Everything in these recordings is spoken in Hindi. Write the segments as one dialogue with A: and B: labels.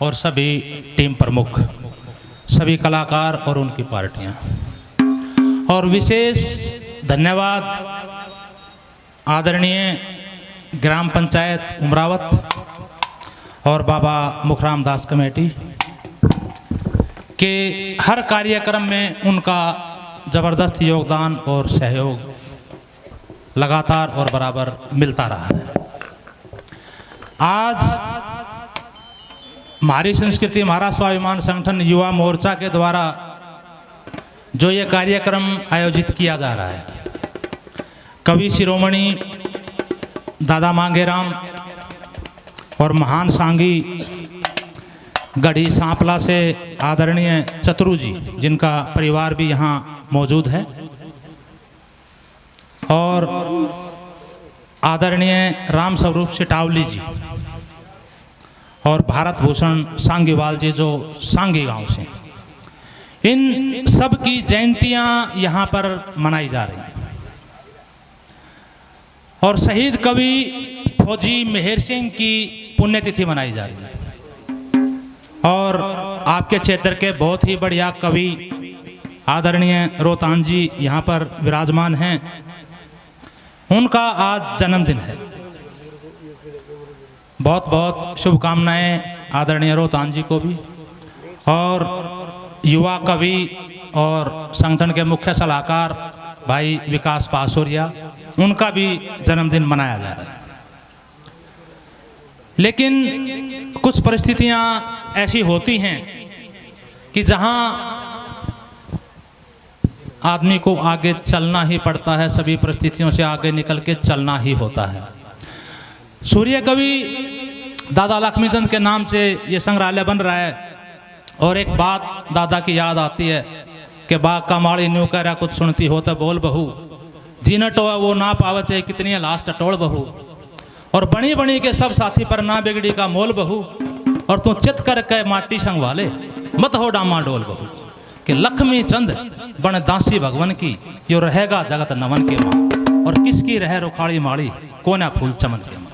A: और सभी टीम प्रमुख, सभी कलाकार और उनकी पार्टियां, और विशेष धन्यवाद आदरणीय ग्राम पंचायत उमरावत और बाबा मुखराम दास कमेटी के हर कार्यक्रम में उनका ज़बरदस्त योगदान और सहयोग लगातार और बराबर मिलता रहा है। आज हमारी संस्कृति हमारा स्वाभिमान संगठन युवा मोर्चा के द्वारा जो ये कार्यक्रम आयोजित किया जा रहा है, कवि शिरोमणि दादा मांगेराम और महान सांगी गढ़ी सांपला से आदरणीय चतुरू जी, जिनका परिवार भी यहाँ मौजूद है, और आदरणीय राम स्वरूप सिटावली जी और भारत भूषण सांगीवाल जी जो सांगी गांव से, इन सब की जयंतियां यहाँ पर मनाई जा रही हैं। और शहीद कवि फौजी मेहर सिंह की पुण्यतिथि मनाई जा रही है। और आपके क्षेत्र के बहुत ही बढ़िया कवि आदरणीय रोहतान जी यहाँ पर विराजमान हैं, उनका आज जन्मदिन है। बहुत बहुत शुभकामनाएं आदरणीय रोहतान जी को भी, और युवा कवि और संगठन के मुख्य सलाहकार भाई विकास पासोरिया, उनका भी जन्मदिन मनाया जा रहा है। लेकिन कुछ परिस्थितियां ऐसी होती हैं कि जहां आदमी को आगे चलना ही पड़ता है, सभी परिस्थितियों से आगे निकल के चलना ही होता है। सूर्य कवि दादा लक्ष्मीचंद के नाम से ये संग्रहालय बन रहा है, और एक बात दादा की याद आती है कि बाग का माड़ी न्यू कह रहा कुछ सुनती हो तो बोल बहू, जीना टोआ वो ना पावे चाहे कितनी लास्ट टोड़ बहू, और बनी बनी के सब साथी पर ना बिगड़ी का मोल बहू, और तू चित कर के माटी संगवाले मत हो डामा डोल बहू, कि लक्ष्मी चंद बन दासी भगवन की जो रहेगा जगत नमन के माँ, और किसकी रह रुखाड़ी माड़ी कोना फूल चमन के माँ।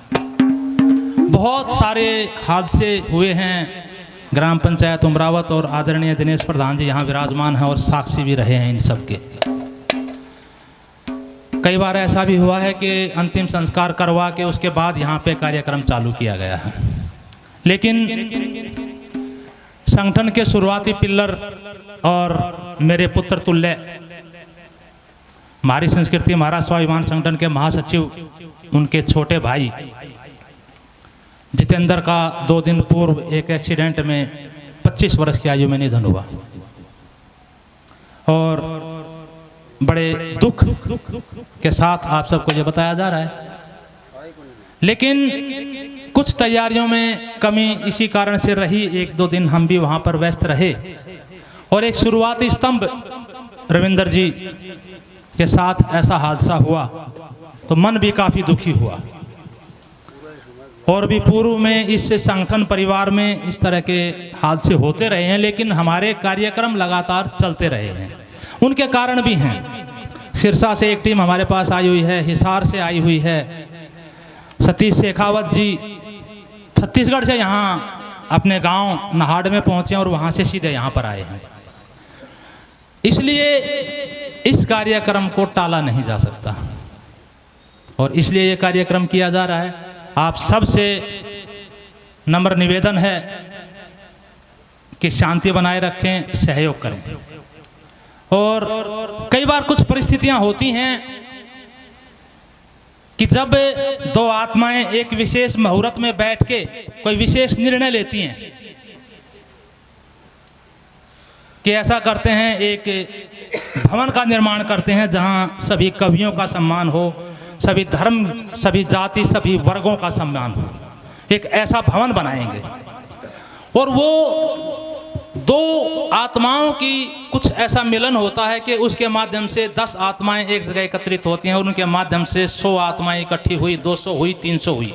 A: बहुत सारे हादसे हुए हैं ग्राम पंचायत उमरावत, और आदरणीय दिनेश प्रधान जी यहाँ विराजमान हैं और साक्षी भी रहे हैं इन सब के। कई बार ऐसा भी हुआ है कि अंतिम संस्कार करवा के उसके बाद यहाँ पे कार्यक्रम चालू किया गया है। लेकिन संगठन के शुरुआती पिल्लर और मेरे पुत्र तुल्य हमारी संस्कृति हमारा स्वाभिमान संगठन के महासचिव, उनके छोटे भाई जितेंद्र का 2 दिन पूर्व एक एक्सीडेंट में 25 वर्ष की आयु में निधन हुआ, और बड़े दुख के साथ आप सबको ये बताया जा रहा है। लेकिन कुछ तैयारियों में कमी इसी कारण से रही, 1-2 दिन हम भी वहां पर व्यस्त रहे, और एक शुरुआती स्तंभ रविंदर जी के साथ ऐसा हादसा हुआ तो मन भी काफी दुखी हुआ। और भी पूर्व में इस संगठन परिवार में इस तरह के हादसे होते रहे हैं, लेकिन हमारे कार्यक्रम लगातार चलते रहे हैं। उनके कारण भी हैं। सिरसा से एक टीम हमारे पास आई हुई है, हिसार से आई हुई है, सतीश शेखावत जी छत्तीसगढ़ से यहाँ अपने गांव नहाड़ में पहुंचे और वहां से सीधे यहाँ पर आए हैं। इसलिए इस कार्यक्रम को टाला नहीं जा सकता, और इसलिए ये कार्यक्रम किया जा रहा है। आप सबसे नम्र निवेदन है कि शांति बनाए रखें, सहयोग करें। और कई बार कुछ परिस्थितियां होती हैं कि जब 2 आत्माएं एक विशेष मुहूर्त में बैठ के कोई विशेष निर्णय लेती हैं कि ऐसा करते हैं, एक भवन का निर्माण करते हैं जहां सभी कवियों का सम्मान हो, सभी धर्म, सभी जाति, सभी वर्गों का सम्मान हो, एक ऐसा भवन बनाएंगे। और वो 2 आत्माओं की कुछ ऐसा मिलन होता है कि उसके माध्यम से 10 आत्माएं एक जगह एकत्रित होती हैं, और उनके माध्यम से 100 आत्माएं इकट्ठी हुई, 200 हुई, 300 हुई।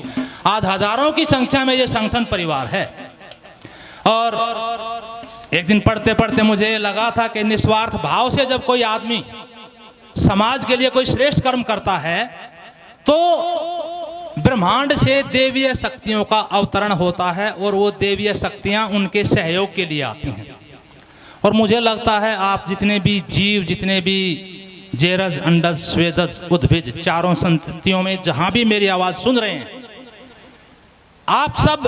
A: आज हजारों की संख्या में ये संगठन परिवार है। और एक दिन पढ़ते पढ़ते मुझे लगा था कि निस्वार्थ भाव से जब कोई आदमी समाज के लिए कोई श्रेष्ठ कर्म करता है तो ब्रह्मांड से देवीय शक्तियों का अवतरण होता है और वो देवीय शक्तियां उनके सहयोग के लिए आती हैं। और मुझे लगता है आप जितने भी जीव, जितने भी जेरज, अंडज, स्वेदज, उद्भिज, चारों संततियों में जहां भी मेरी आवाज सुन रहे हैं, आप सब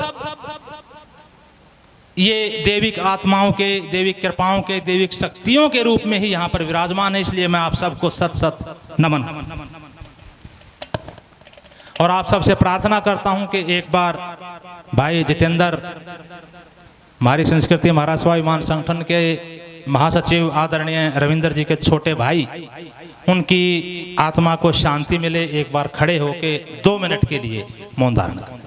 A: ये देविक आत्माओं के, देविक कृपाओं के, देविक शक्तियों के रूप में ही यहां पर विराजमान है। इसलिए मैं आप सबको सत सत नमन और आप सबसे प्रार्थना करता हूं कि एक बार भाई जितेंद्र, हमारी संस्कृति महाराज स्वाभिमान संगठन के महासचिव आदरणीय रविंद्र जी के छोटे भाई, उनकी आत्मा को शांति मिले, एक बार खड़े होके 2 मिनट के लिए मौन धारण करें।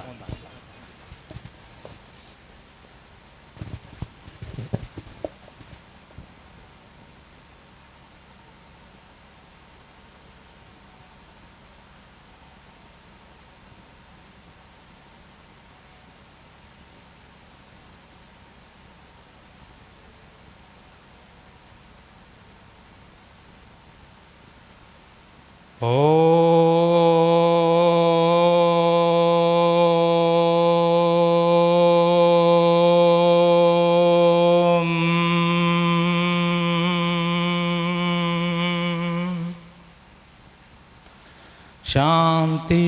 A: शांति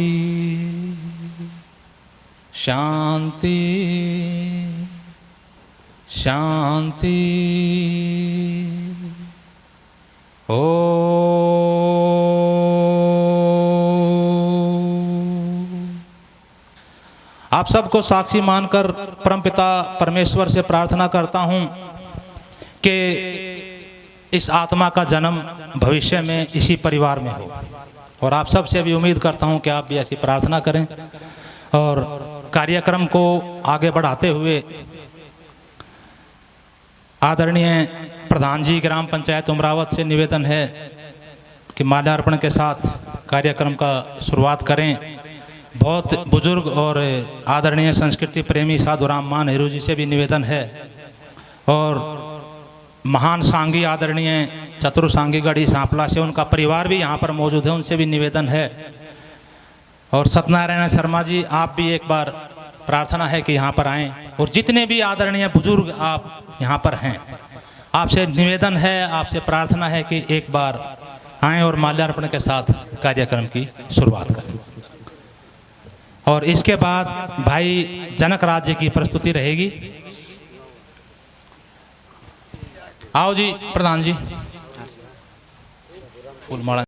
A: शांति शांति। आप सबको साक्षी मानकर परमपिता परमेश्वर से प्रार्थना करता हूं कि इस आत्मा का जन्म भविष्य में इसी परिवार में हो। और आप सबसे भी उम्मीद करता हूं कि आप भी ऐसी प्रार्थना करें। और कार्यक्रम को आगे बढ़ाते हुए आदरणीय प्रधान जी ग्राम पंचायत उमरावत से निवेदन है कि माल्यार्पण के साथ कार्यक्रम का शुरुआत करें। बहुत बुजुर्ग और आदरणीय संस्कृति प्रेमी साधु राम मान नेहरू जी से भी निवेदन है, और महान सांगी आदरणीय चतुर सांगी गढ़ी सांपला से उनका परिवार भी यहाँ पर मौजूद है, उनसे भी निवेदन है। और सत्यनारायण शर्मा जी, आप भी एक बार प्रार्थना है कि यहाँ पर आएं। और जितने भी आदरणीय बुजुर्ग आप यहाँ पर हैं, आपसे निवेदन है, आपसे प्रार्थना है कि एक बार आएं और माल्यार्पण के साथ कार्यक्रम की शुरुआत करें। और इसके बाद भाई जनक राज्य की प्रस्तुति रहेगी। आओ जी प्रधान जी, फूलमाला।